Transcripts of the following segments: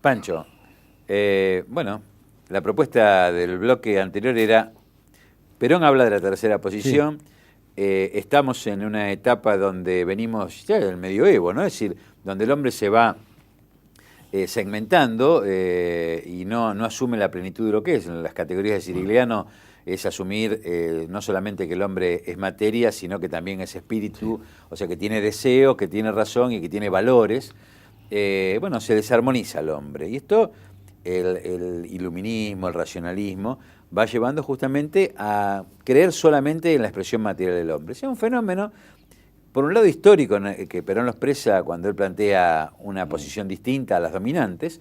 Pancho, bueno, la propuesta del bloque anterior era, Perón habla de la tercera posición, estamos en una etapa donde venimos ya del medioevo, ¿no? Es decir, donde el hombre se va segmentando y no asume la plenitud de lo que es. En las categorías de Cirigliano es asumir no solamente que el hombre es materia, sino que también es espíritu, o sea, que tiene deseo, que tiene razón y que tiene valores. Bueno, se desarmoniza el hombre. Y esto, el iluminismo, el racionalismo, va llevando justamente a creer solamente en la expresión material del hombre. Es un fenómeno, por un lado histórico, que Perón lo expresa cuando él plantea una posición distinta a las dominantes,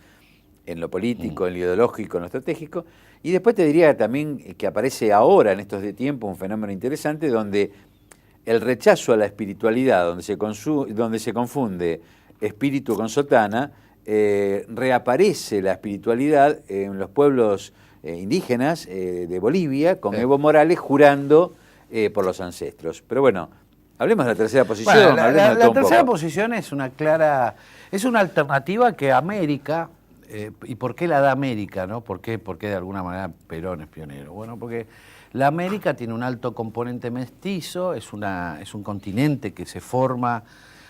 en lo político, en lo ideológico, en lo estratégico, y después te diría también que aparece ahora, en estos de tiempo, un fenómeno interesante donde el rechazo a la espiritualidad, donde se confunde espíritu con sotana, reaparece la espiritualidad en los pueblos indígenas de Bolivia, con Evo Morales jurando por los ancestros. Pero bueno, hablemos de la tercera posición. Bueno, la tercera posición es una alternativa que América, ¿y por qué la da América, no? ¿Por qué de alguna manera Perón es pionero? Bueno, porque la América tiene un alto componente mestizo, es un continente que se forma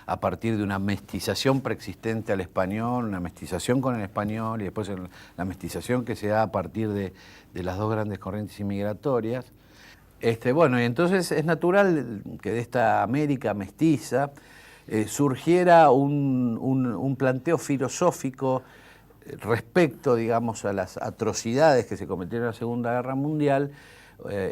a partir de una mestización preexistente al español, una mestización con el español y después la mestización que se da a partir de las dos grandes corrientes inmigratorias. Bueno, y entonces es natural que de esta América mestiza surgiera un planteo filosófico respecto, digamos, a las atrocidades que se cometieron en la Segunda Guerra Mundial,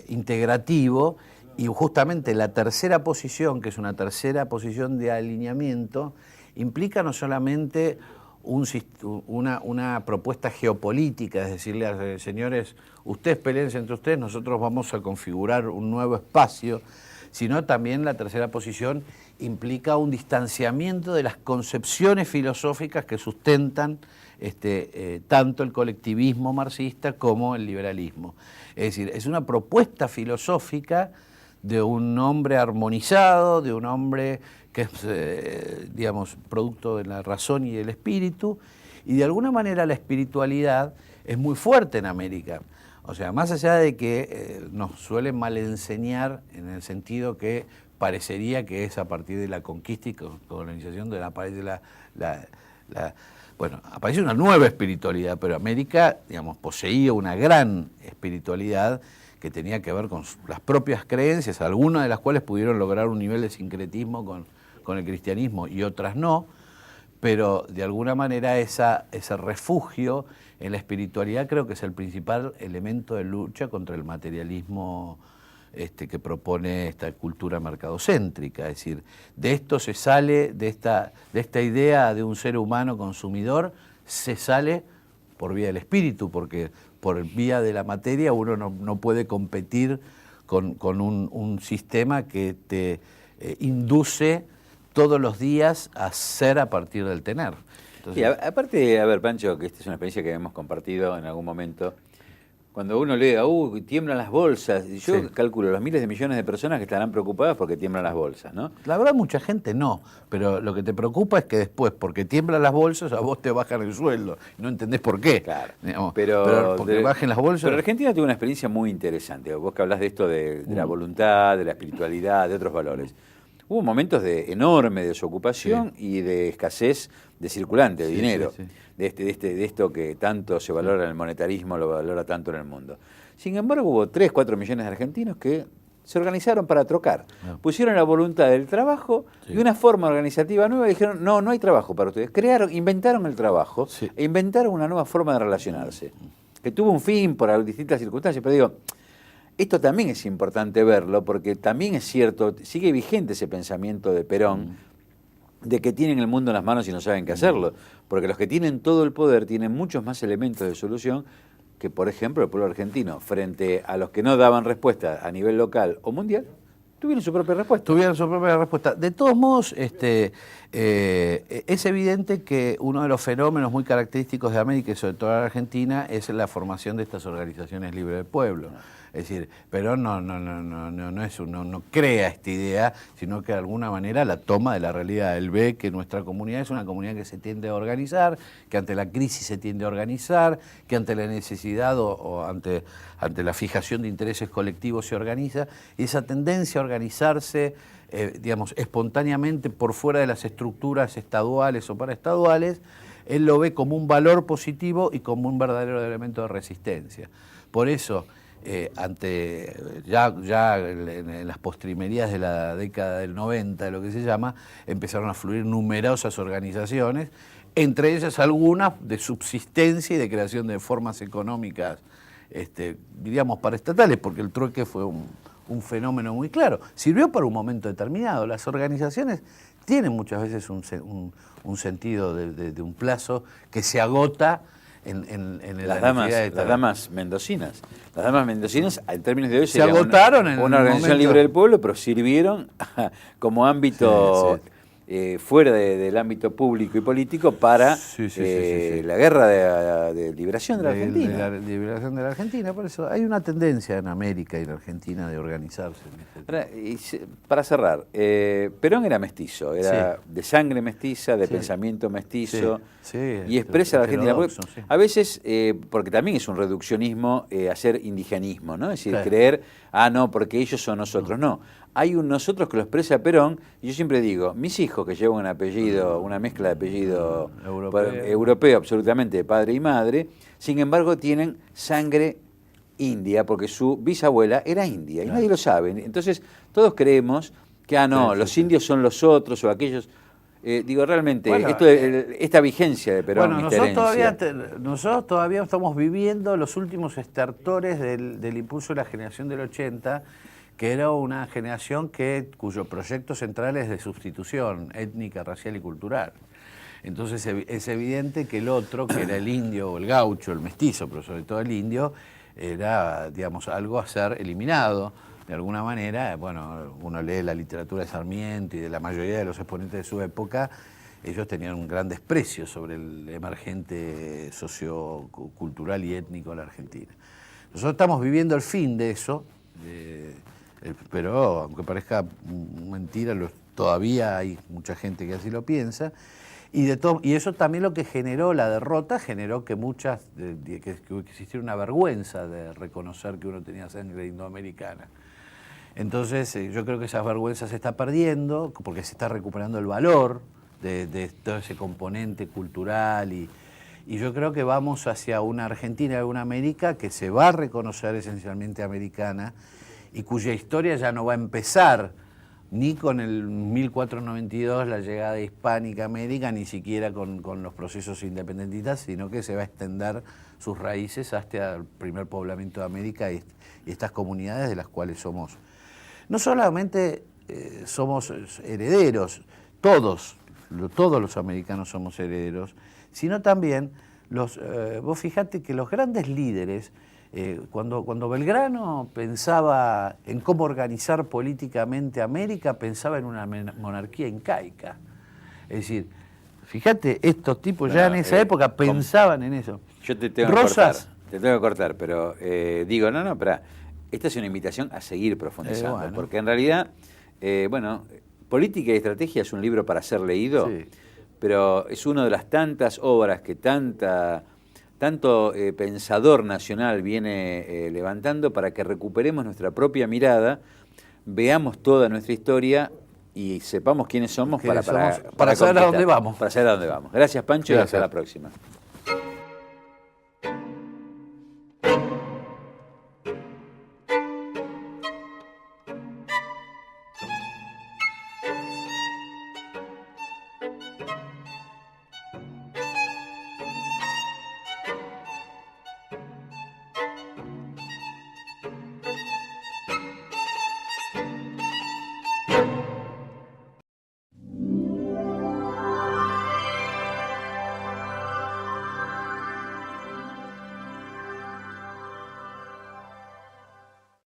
integrativo, y justamente la tercera posición, que es una tercera posición de alineamiento, implica no solamente una propuesta geopolítica, es decirle, señores, ustedes peleense entre ustedes, nosotros vamos a configurar un nuevo espacio, sino también la tercera posición implica un distanciamiento de las concepciones filosóficas que sustentan tanto el colectivismo marxista como el liberalismo. Es decir, es una propuesta filosófica de un hombre armonizado, de un hombre que es, digamos, producto de la razón y del espíritu, y de alguna manera la espiritualidad es muy fuerte en América. O sea, más allá de que nos suelen mal enseñar en el sentido que parecería que es a partir de la conquista y colonización de bueno, aparece una nueva espiritualidad, pero América, digamos, poseía una gran espiritualidad que tenía que ver con las propias creencias, algunas de las cuales pudieron lograr un nivel de sincretismo con el cristianismo y otras no, pero de alguna manera ese refugio en la espiritualidad creo que es el principal elemento de lucha contra el materialismo que propone esta cultura mercadocéntrica. Es decir, de esto se sale, de esta idea de un ser humano consumidor, se sale por vía del espíritu, porque por vía de la materia uno no puede competir con un sistema que te induce todos los días a ser a partir del tener. Entonces, y aparte, a ver, Pancho, que esta es una experiencia que hemos compartido en algún momento, cuando uno lee, tiemblan las bolsas, y yo calculo los miles de millones de personas que estarán preocupadas porque tiemblan las bolsas, ¿no? La verdad mucha gente no, pero lo que te preocupa es que después, porque tiemblan las bolsas, a vos te bajan el sueldo, y no entendés por qué. Claro, digamos, pero porque bajen las bolsas. Pero Argentina tuvo una experiencia muy interesante, vos que hablás de esto de la voluntad, de la espiritualidad, de otros valores. Hubo momentos de enorme desocupación y de escasez de circulante, de dinero, de esto que tanto se valora en el monetarismo, lo valora tanto en el mundo. Sin embargo, hubo 3, 4 millones de argentinos que se organizaron para trocar. Pusieron la voluntad del trabajo y una forma organizativa nueva y dijeron, no hay trabajo para ustedes. Inventaron el trabajo e inventaron una nueva forma de relacionarse, que tuvo un fin por distintas circunstancias, pero digo, esto también es importante verlo, porque también es cierto, sigue vigente ese pensamiento de Perón, de que tienen el mundo en las manos y no saben qué hacerlo, porque los que tienen todo el poder tienen muchos más elementos de solución que, por ejemplo, el pueblo argentino, frente a los que no daban respuesta a nivel local o mundial, tuvieron su propia respuesta. De todos modos, es evidente que uno de los fenómenos muy característicos de América y sobre todo de Argentina es la formación de estas organizaciones libres del pueblo. Es Es decir, Perón no crea esta idea, sino que de alguna manera la toma de la realidad. Él ve que nuestra comunidad es una comunidad que se tiende a organizar, que ante la crisis se tiende a organizar, que ante la necesidad o ante la fijación de intereses colectivos se organiza, y esa tendencia a organizarse, digamos, espontáneamente por fuera de las estructuras estaduales o paraestaduales, él lo ve como un valor positivo y como un verdadero elemento de resistencia. Por eso, ya en las postrimerías de la década del 90, lo que se llama, empezaron a fluir numerosas organizaciones, entre ellas algunas de subsistencia y de creación de formas económicas, diríamos, paraestatales, porque el trueque fue un fenómeno muy claro. Sirvió para un momento determinado. Las organizaciones tienen muchas veces un sentido de un plazo que se agota en las damas mendocinas. Las damas mendocinas, en términos de hoy, se agotaron en una organización libre del pueblo, pero sirvieron como ámbito fuera del ámbito público y político para la guerra de liberación de la Argentina. De la liberación de la Argentina, por eso hay una tendencia en América y en Argentina de organizarse. Para cerrar, Perón era mestizo, era de sangre mestiza, de pensamiento mestizo, y expresa a la Argentina. A veces, porque también es un reduccionismo hacer indigenismo, ¿no? Es decir, creer, no, porque ellos son nosotros. No, hay un nosotros que lo expresa Perón, y yo siempre digo, mis hijos que llevan un apellido, una mezcla de apellido europeo absolutamente, de padre y madre, sin embargo tienen sangre india, porque su bisabuela era india, y nadie lo sabe. Entonces, todos creemos que, los indios son los otros o aquellos. Realmente, esta vigencia de Perón, nosotros todavía estamos viviendo los últimos estertores del impulso de la generación del 80, que era una generación cuyo proyecto central es de sustitución étnica, racial y cultural. Entonces es evidente que el otro, que era el indio o el gaucho, el mestizo, pero sobre todo el indio, era, digamos, algo a ser eliminado. De alguna manera, bueno, uno lee la literatura de Sarmiento y de la mayoría de los exponentes de su época, ellos tenían un gran desprecio sobre el emergente sociocultural y étnico de la Argentina. Nosotros estamos viviendo el fin de eso, pero aunque parezca mentira, todavía hay mucha gente que así lo piensa, y eso también lo que generó la derrota, generó que que existiera una vergüenza de reconocer que uno tenía sangre indoamericana. Entonces yo creo que esa vergüenza se está perdiendo, porque se está recuperando el valor de todo ese componente cultural, y yo creo que vamos hacia una Argentina y una América que se va a reconocer esencialmente americana, y cuya historia ya no va a empezar ni con el 1492, la llegada hispánica a América, ni siquiera con los procesos independentistas, sino que se va a extender sus raíces hasta el primer poblamiento de América y estas comunidades de las cuales somos, no solamente somos herederos, todos los americanos somos herederos, sino también vos fijate que los grandes líderes, cuando Belgrano pensaba en cómo organizar políticamente América, pensaba en una monarquía incaica. Es decir, fíjate, estos tipos ya en esa época pensaban en eso. Yo te tengo que cortar, pero espera. Esta es una invitación a seguir profundizando, porque en realidad, Política y Estrategia es un libro para ser leído, pero es una de las tantas obras que tanto pensador nacional viene levantando para que recuperemos nuestra propia mirada, veamos toda nuestra historia y sepamos quiénes somos para saber a dónde vamos. Para saber a dónde vamos. Gracias, Pancho, y hasta la próxima.